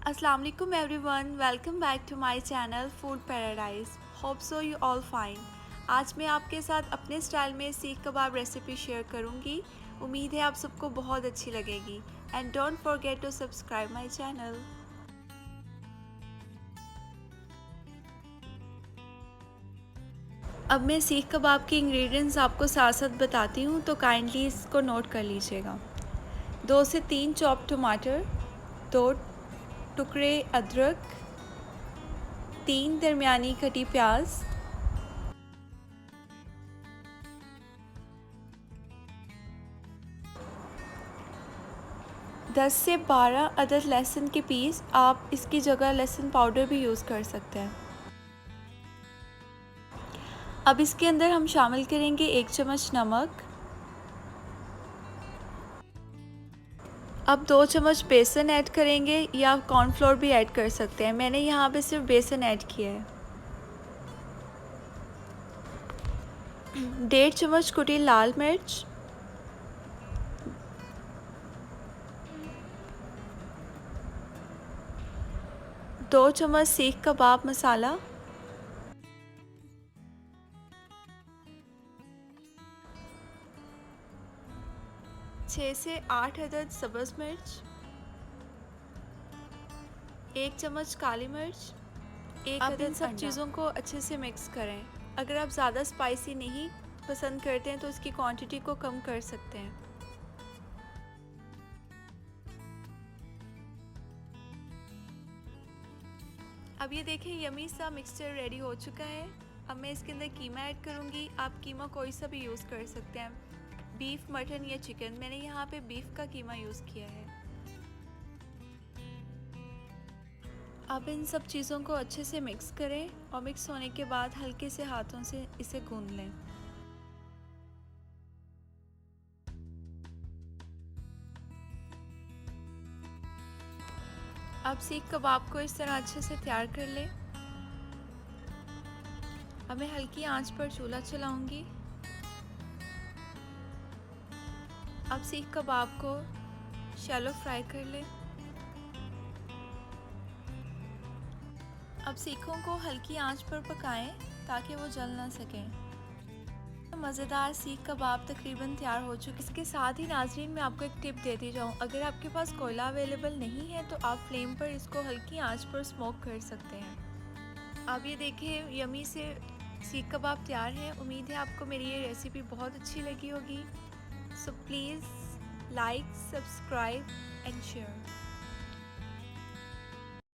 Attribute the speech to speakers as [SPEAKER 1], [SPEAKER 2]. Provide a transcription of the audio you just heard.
[SPEAKER 1] Assalamu alaikum everyone, welcome back to my channel Food Paradise. Hope so you all fine. आज मैं आपके साथ अपने स्टाइल में सीख कबाब रेसिपी शेयर करूंगी. उम्मीद है आप सबको बहुत अच्छी लगेगी. And don't forget to subscribe my channel. अब मैं सीख कबाब के इंग्रेडिएंट्स आपको साथ साथ बताती हूँ, तो काइंडली इसको नोट कर लीजिएगा. 2 से 3 चॉप टमाटर, 2 टुकड़े अदरक, 3 दरमियानी कटी प्याज, 10 से 12 अदद लहसुन के पीस. आप इसकी जगह लहसुन पाउडर भी यूज़ कर सकते हैं. अब इसके अंदर हम शामिल करेंगे 1 चम्मच नमक. अब 2 चम्मच बेसन ऐड करेंगे या कॉर्नफ्लोर भी ऐड कर सकते हैं. मैंने यहाँ पे सिर्फ बेसन ऐड किया है. 1.5 चम्मच कुटी लाल मिर्च, 2 चम्मच सीख कबाब मसाला, 6 से 8 अदद सब्ज़ मिर्च, 1 चम्मच काली मिर्च, 1 अदद. इन सब चीज़ों को अच्छे से मिक्स करें. अगर आप ज़्यादा स्पाइसी नहीं पसंद करते हैं तो इसकी क्वांटिटी को कम कर सकते हैं. अब ये देखें, यमी सा मिक्सचर रेडी हो चुका है. अब मैं इसके अंदर कीमा ऐड करूँगी. आप कीमा कोई सा भी यूज़ कर सकते हैं, बीफ, मटन या चिकन. मैंने यहाँ पे बीफ का कीमा यूज़ किया है. अब इन सब चीज़ों को अच्छे से मिक्स करें और मिक्स होने के बाद हल्के से हाथों से इसे गूंद लें. अब सीख कबाब को इस तरह अच्छे से तैयार कर लें. अब मैं हल्की आंच पर चूल्हा चलाऊंगी. अब सीख कबाब को शैलो फ्राई कर लें. अब सीखों को हल्की आंच पर पकाएं ताकि वो जल ना सकें. मज़ेदार सीख कबाब तकरीबन तैयार हो चुके. इसके साथ ही नाजरीन, मैं आपको एक टिप देती जाऊँ. अगर आपके पास कोयला अवेलेबल नहीं है तो आप फ्लेम पर इसको हल्की आंच पर स्मोक कर सकते हैं. अब ये देखिए, यमी से सीख कबाब तैयार है. उम्मीद है आपको मेरी ये रेसिपी बहुत अच्छी लगी होगी. So please like, subscribe and share.